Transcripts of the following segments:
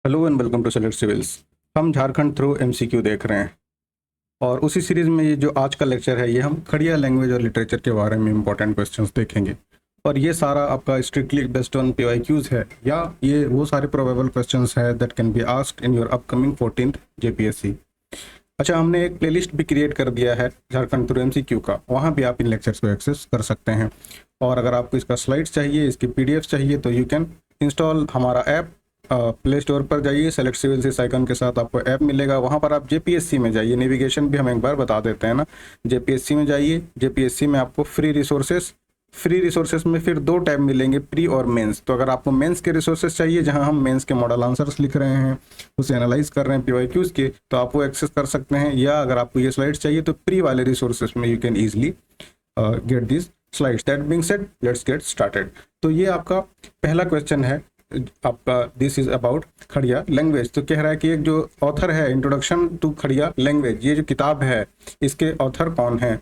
Hello and welcome to Select Civils. हम Jharkhand through MCQ देख रहे हैं और उसी सीरीज़ में ये जो आज का लेक्चर है ये हम खड़िया लैंग्वेज और लिटरेचर के बारे में इंपॉर्टेंट क्वेश्चंस देखेंगे। और ये सारा आपका स्ट्रिक्टली बेस्ड ऑन पीवाईक्यूज है या ये वो सारे प्रोबेबल क्वेश्चंस है that can be asked in your upcoming 14th JPSC. अच्छा, हमने एक प्लेलिस्ट भी क्रिएट कर दिया है झारखंड थ्रू एमसीक्यू का, वहाँ भी आप इन लेक्चर्स को एक्सेस कर सकते हैं। और अगर आपको इसका स्लाइड्स चाहिए, इसकी पीडीएफ चाहिए तो यू कैन इंस्टॉल हमारा ऐप। प्ले स्टोर पर जाइए, सेलेक्ट सिविल्स इस आइकन के साथ आपको ऐप मिलेगा। वहाँ पर आप जेपीएससी में जाइए, नेविगेशन भी हम एक बार बता देते हैं ना। जेपीएससी में जाइए, जेपीएससी में आपको फ्री रिसोर्सेस में फिर दो टैब मिलेंगे, प्री और मेंस। तो अगर आपको मेंस के रिसोर्सेस चाहिए जहां हम मेंस के मॉडल आंसर्स लिख रहे हैं, उसे एनालाइज कर रहे हैं पीवाईक्यूज के, तो आप वो एक्सेस कर सकते हैं। या अगर आपको ये स्लाइड्स चाहिए तो प्री वाले रिसोर्सेस में you can easily get this slides. That being said, let's get started. तो ये आपका पहला क्वेश्चन है आपका, this is about Kharia language. तो कह रहा है कि एक जो ऑथर है, इंट्रोडक्शन टू खड़िया लैंग्वेज, ये जो किताब है इसके ऑथर कौन है।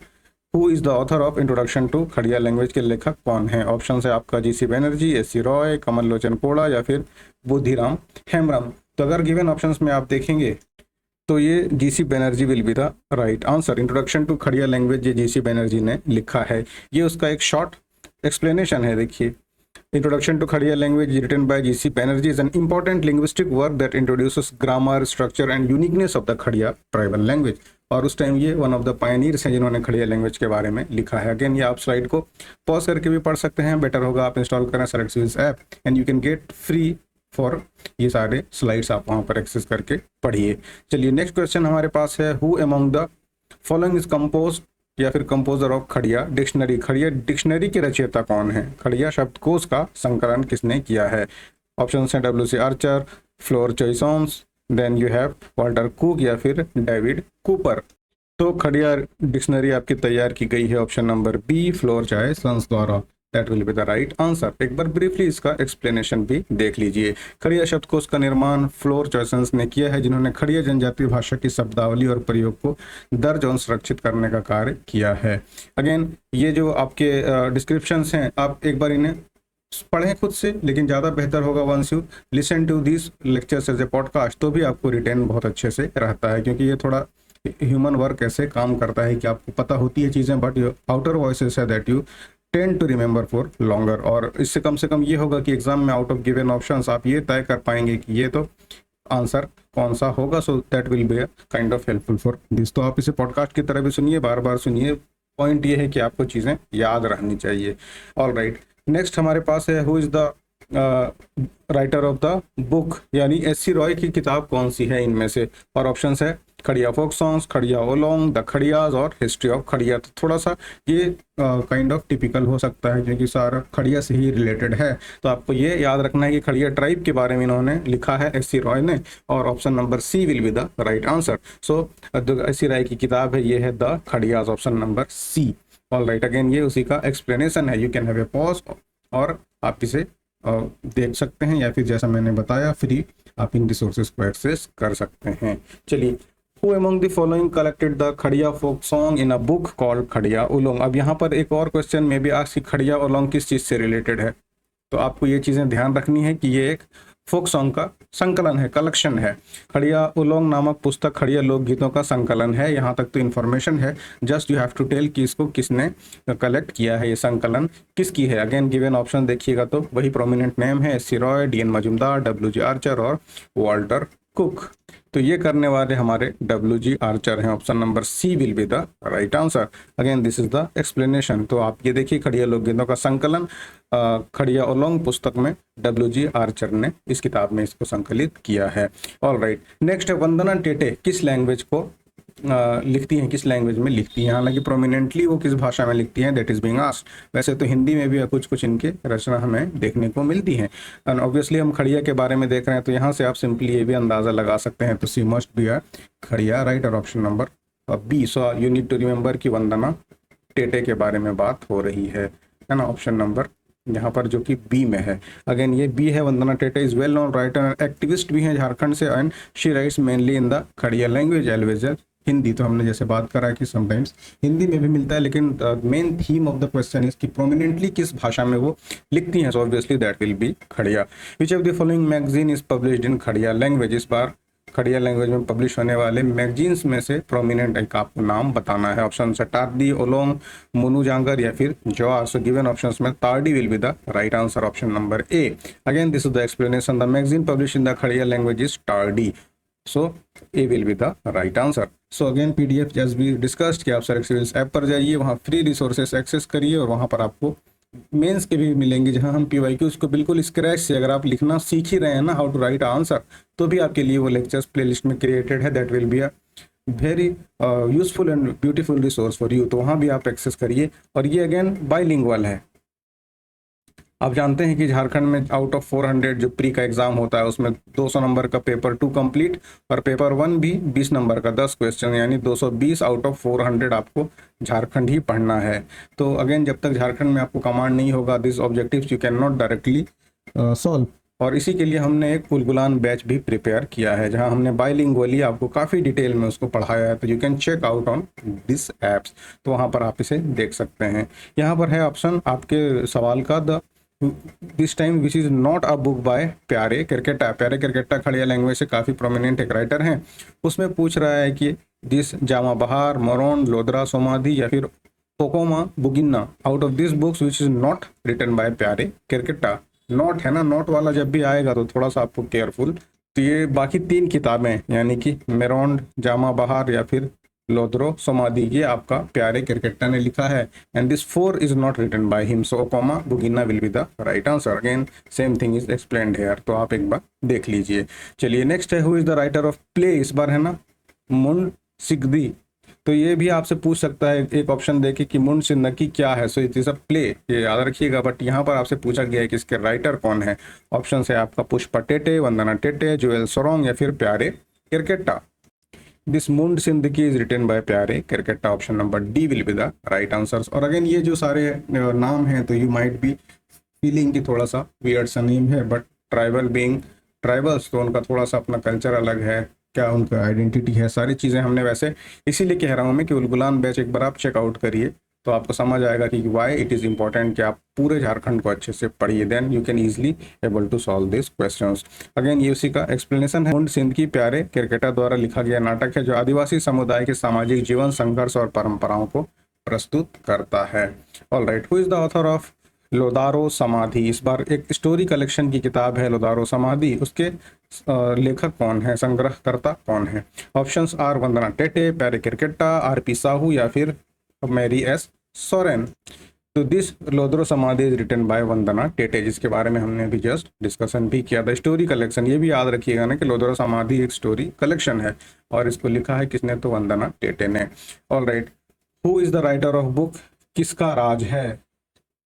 Who is the author of introduction to Kharia language के लेखक कौन है। ऑप्शन है आपका जीसी बनर्जी, एससी रॉय, कमल लोचन कोड़ा या फिर बुद्धिराम हेम्ब्रम। तो अगर गिवन ऑप्शंस में आप देखेंगे तो ये GC Banerjee will be the right answer. Introduction to Kharia language ये जीसी बनर्जी ने लिखा है। ये उसका एक शॉर्ट एक्सप्लेनेशन है। देखिए, Introduction to Khadiya language written by G.C. Banerjee is an important linguistic work that introduces grammar, structure and uniqueness of the Khadiya tribal language। और उस टाइम ये वन ऑफ द पायनियर्स हैं जिन्होंने खड़िया language के बारे में लिखा है। अगेन ये आप स्लाइड को पॉज करके भी पढ़ सकते हैं, बेटर होगा आप इंस्टॉल करें select civils app and you can get free for ये सारे स्लाइड्स, आप वहाँ पर एक्सेस करके पढ़िए। चलिए नेक्स्ट क्वेश्चन हमारे पास है, who among the following is compose या फिर composer of Kharia dictionary. Kharia dictionary के रचयिता कौन है। खड़िया शब्दकोश का संकलन किसने किया है। ऑप्शन है डब्ल्यू.सी. आर्चर, फ्लोर चॉइसॉन्स, then you have Walter Cook या फिर डेविड कूपर। तो खड़िया डिक्शनरी आपकी तैयार की गई है ऑप्शन नंबर बी, फ्लोर चॉइसॉन्स द्वारा। That will be the right answer. एक बार ब्रीफली इसका एक्सप्लेनेशन भी देख लीजिए। खड़िया शब्दकोश का निर्माण फ्लोर चॉइसंस ने किया है, जिन्होंने खड़िया जनजातीय भाषा की शब्दावली और प्रयोग को दर्ज और संरक्षित करने का कार्य किया है। अगेन ये जो आपके डिस्क्रिप्शंस हैं, आप एक बार इन्हें पढ़ें खुद से, लेकिन ज़्यादा बेहतर होगा once you listen to this lectures as a podcast, तो भी आपको रिटेन बहुत अच्छे से रहता है। क्योंकि ये थोड़ा ह्यूमन वर्क ऐसे काम करता है कि आपको पता होती है चीज़ें, बट योर आउटर वॉइसेस है that you tend to remember for longer. और इससे कम से कम ये होगा कि एग्जाम में आउट ऑफ गिवन ऑप्शंस आप ये तय कर पाएंगे कि ये तो आंसर कौन सा होगा। So that will be a kind of helpful for this. तो आप इसे पॉडकास्ट की तरह भी सुनिए, बार बार सुनिए। पॉइंट ये है कि आपको चीज़ें याद रहनी चाहिए। ऑल राइट, नेक्स्ट हमारे पास है, who is the writer of the book, यानी एससी रॉय की किताब कौन सी है इनमें से। और ऑप्शंस है खड़िया फोक सॉन्ग्स, खड़िया ओलोंग, द खड़ियाज और हिस्ट्री ऑफ खड़िया। तो थोड़ा सा ये काइंड ऑफ टिपिकल हो सकता है क्योंकि सारा खड़िया से ही रिलेटेड है। तो आपको ये याद रखना है कि खड़िया ट्राइब के बारे में इन्होंने लिखा है एससी रॉय ने, और option number C will be the right answer. So S C Roy की किताब है, ये है the Kharias, option number C. All right, again ये उसी का एक्सप्लेनेशन है। You can have a pause और आप इसे देख सकते हैं, या फिर जैसा मैंने बताया फ्री आप इन रिसोर्सेज को एक्सेस कर सकते हैं। चलिए, Who among the following collected the Kharia folk song in a book called Kharia Ulong. अब यहाँ पर एक और क्वेश्चन में भी आज की खड़िया उलोंग किस चीज़ से रिलेटेड है, तो आपको ये चीज़ें ध्यान रखनी है कि ये एक फोक सॉन्ग का संकलन है, कलेक्शन है। खड़िया उलोंग नामक पुस्तक खड़िया लोकगीतों का संकलन है। यहाँ तक तो इन्फॉर्मेशन है, just you have to tell कि इसको किसने कलेक्ट किया है, ये संकलन किसकी है। अगेन गिवन ऑप्शन देखिएगा तो वही प्रोमिनेंट नेम है, एस.सी. रॉय, डी.एन. मजुमदार, डब्ल्यू.जी. आर्चर और वाल्टर कुक। तो ये करने वाले हमारे डब्ल्यू.जी. आर्चर हैं। Option number C will be the right answer. Again this is the explanation. तो आप ये देखिए, खड़िया लोकगीतों का संकलन खड़िया ओलोंग पुस्तक में डब्ल्यू.जी. आर्चर ने इस किताब में इसको संकलित किया है। ऑल राइट, नेक्स्ट है वंदना टेटे किस लैंग्वेज को लिखती हैं, किस लैंग्वेज में लिखती हैं। हालांकि प्रोमिनेंटली वो किस भाषा में लिखती हैं, दैट इज बीइंग आस्क्ड। वैसे तो हिंदी में भी कुछ कुछ इनके रचना हमें देखने को मिलती हैं। एंड ऑब्वियसली हम खड़िया के बारे में देख रहे हैं, तो यहाँ से आप सिंपली ये भी अंदाज़ा लगा सकते हैं, तो she must be a Kharia, right. और option number B, so you need to remember कि वंदना टेटे के बारे में बात हो रही है ना। ऑप्शन नंबर यहाँ पर जो कि बी में है। अगेन ये बी है, Vandana Tete is well known writer and activist भी हैं झारखंड से, and she writes mainly in the Kharia language Hindi तो हमने जैसे बात करा कि समटाइम्स हिंदी में भी मिलता है, लेकिन main theme of the question is कि प्रोमिनेंटली किस भाषा में वो लिखती हैं, so obviously that will be Kharia. Which of the following magazine is published in Kharia language, इस बार खड़िया लैंग्वेज में पब्लिश होने वाले मैगजीन्स में से प्रोमिनेंट एक आपको नाम बताना है। ऑप्शन है टार्डी, ओलोंग, मुनुजांगर या फिर जवार। सो गिवन ऑप्शंस में Tardi will be the right answer, option number A. Again this is the explanation, the magazine publish in the Kharia language is Tardi, so A will be the right answer. So again PDF just भी discussed कि आप sir civils app पर जाइए, वहाँ free resources access करिए और वहाँ पर आपको मेंस के भी मिलेंगे, जहां हम पीवाईक्यूज को बिल्कुल स्क्रैच से अगर आप लिखना सीख ही रहे हैं ना, हाउ टू राइट आंसर, तो भी आपके लिए वो लेक्चर्स प्लेलिस्ट में क्रिएटेड है। That will be a very useful and beautiful resource for you, तो वहाँ भी आप एक्सेस करिए। और ये अगेन बाइलिंगुअल है। आप जानते हैं कि झारखंड में आउट ऑफ 400 जो प्री का एग्जाम होता है उसमें 200 नंबर का पेपर 2 कंप्लीट और पेपर 1 भी 20 नंबर का 10 क्वेश्चन, यानी 220 आउट ऑफ 400 आपको झारखंड ही पढ़ना है। तो अगेन जब तक झारखंड में आपको कमांड नहीं होगा this objectives you can not directly solve. और इसी के लिए हमने एक उलगुलान बैच भी प्रिपेयर किया है, जहां हमने बाइलिंगुअली आपको काफ़ी डिटेल में उसको पढ़ाया है। तो you can check out on this apps, तो वहां पर आप इसे देख सकते हैं। यहाँ पर है ऑप्शन आपके सवाल का, the this time which is not a book by Pyare क्रिकेटा। प्यारे क्रिकेटा खड़िया लैंग्वेज से काफ़ी प्रोमिनेंट एक राइटर हैं। उसमें पूछ रहा है कि दिस जामा बहार, मोरोन, लोदरा सोमाधी या फिर Okoma Buginna, out of this books which is not written by Pyare Kerketta. Not है ना, नॉट वाला जब भी आएगा तो थोड़ा सा आपको केयरफुल। तो ये बाकी 3 किताबें यानी कि मेरोन, जामा बहार या फिर लोद्रो सोमाधी, ये आपका प्यारे क्रिकेटा ने लिखा है। And this 4 is not written by him, so Okoma Buginna will be the right answer. Again same thing is explained here, तो आप एक बार देख लीजिए। चलिए नेक्स्ट है, who is the writer of play. इस बार है ना मुंड सिगदी, तो ये भी आपसे पूछ सकता है एक ऑप्शन देके कि मुंड सिन्नकी क्या है। So it is a play, ये याद रखिएगा। बट यहाँ पर आपसे पूछा गया है कि इसके राइटर कौन है। ऑप्शन है आपका पुष्पा टेटे, वंदना टेटे, जोएल सोरोंग या फिर प्यारे क्रिकेटा। दिस मुंड Sindgi is written by Pyare Kerketta, option number D will be the right answers. और अगेन ये जो सारे नाम हैं, तो यू माइट बी फीलिंग कि थोड़ा सा वियर्ड सा नेम है, बट ट्राइबल बीइंग ट्राइबल्स, तो उनका थोड़ा सा अपना कल्चर अलग है, क्या उनका आइडेंटिटी है, सारी चीज़ें हमने वैसे इसीलिए कह रहा हूँ मैं कि उलगुलान बैच एक बार आप चेकआउट करिए, तो आपको समझ आएगा कि वाई इट इज़ इंपॉर्टेंट कि आप पूरे झारखंड को अच्छे से पढ़िए, then you can easily able to solve this questions. Again ये उसी का एक्सप्लेनेशन है। मुंड सिंदगी प्यारे क्रिकेटा द्वारा लिखा गया नाटक है जो आदिवासी समुदाय के सामाजिक जीवन, संघर्ष और परंपराओं को प्रस्तुत करता है। All right, who is the author of Lodro Samadhi. इस बार एक स्टोरी कलेक्शन की किताब है लोदारो समाधि, उसके लेखक कौन है, संग्रहकर्ता कौन है। ऑप्शंस आर वंदना टेटे, प्यारे क्रिकेटा, आर.पी. साहू या फिर मैरी एस सोरेन। तो दिस लोदरो समाधि is written by Vandana Tete, जिसके बारे में हमने अभी जस्ट डिस्कशन भी किया था। स्टोरी कलेक्शन, ये भी याद रखिएगा ना कि लोदरो समाधि एक स्टोरी कलेक्शन है और इसको लिखा है किसने, तो वंदना टेटे ने। All right, who is the writer of book किसका राज है।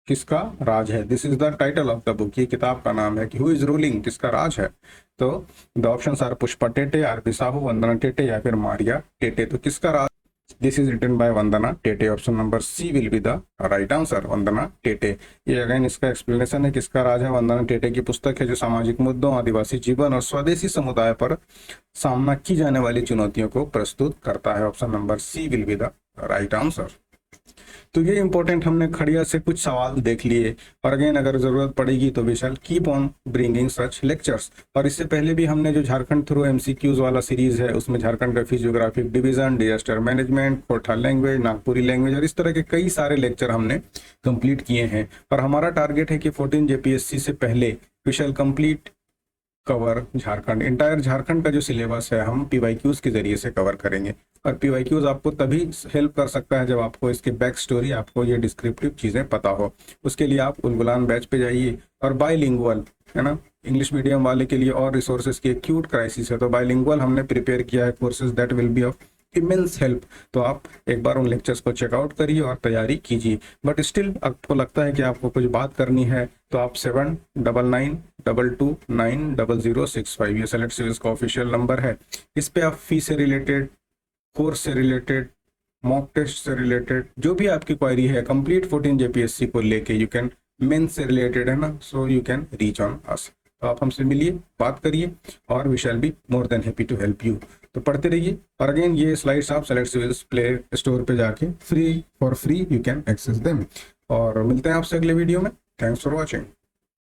किसका राज है, this is the title of the book, ये किताब का नाम है कि हु इज रूलिंग, किसका राज है। तो the options are Pushpa Tete, R P. Sahu, Vandana Tete या फिर मारिया टेटे। तो किसका राज, this is written by Vandana Tete, option number C will be the right answer, Vandana Tete. ये अगेन इसका एक्सप्लेनेशन है किसका राज है। वंदना टेटे की पुस्तक है जो सामाजिक मुद्दों, आदिवासी जीवन और स्वदेशी समुदाय पर सामना की जाने वाली चुनौतियों को प्रस्तुत करता है। Option number C will be the right answer. तो ये इंपॉर्टेंट हमने खड़िया से कुछ सवाल देख लिए, और अगेन अगर जरूरत पड़ेगी तो we shall keep on bringing such lectures. और इससे पहले भी हमने जो झारखंड थ्रू एमसीक्यूज वाला सीरीज है उसमें झारखंड का physiographic division, disaster management, Khortha language, Nagpuri language और इस तरह के कई सारे लेक्चर हमने कंप्लीट किए हैं। और हमारा टारगेट है कि 14 जेपीएससी से पहले we shall complete cover Jharkhand, entire Jharkhand का जो सिलेबस है हम पीवाईक्यूज के जरिए से कवर करेंगे। और पीवाईक्यूज आपको तभी हेल्प कर सकता है जब आपको इसके बैक स्टोरी, आपको ये डिस्क्रिप्टिव चीज़ें पता हो। उसके लिए आप उलगुलान बैच पे जाइए। और बाइलिंगुअल है ना, इंग्लिश मीडियम वाले के लिए और रिसोर्सेज की एक्यूट क्राइसिस है, तो बाइलिंगुअल हमने प्रिपेयर किया है courses that will B of immense help. तो आप एक बार उन लेक्चर्स को चेकआउट करिए और तैयारी कीजिए। बट स्टिल आपको लगता है कि आपको कुछ बात करनी है तो आप 7999229065, ये सेलेक्ट सीरीज का ऑफिशियल नंबर है। इस पे आप फी से रिलेटेड, कोर्स से रिलेटेड, मॉक टेस्ट से रिलेटेड जो भी आपकी क्वायरी है कंप्लीट 14 जेपीएससी को लेके, यू कैन मेंस से रिलेटेड है ना, so you can reach on us. तो आप हमसे मिलिए, बात करिए और we shall be more than happy to help you. तो पढ़ते रहिए। और अगेन ये स्लाइड्स आप सेलेक्ट सिविल्स प्ले स्टोर पे जाके free you can access them. और मिलते हैं आपसे अगले वीडियो में। Thanks for watching.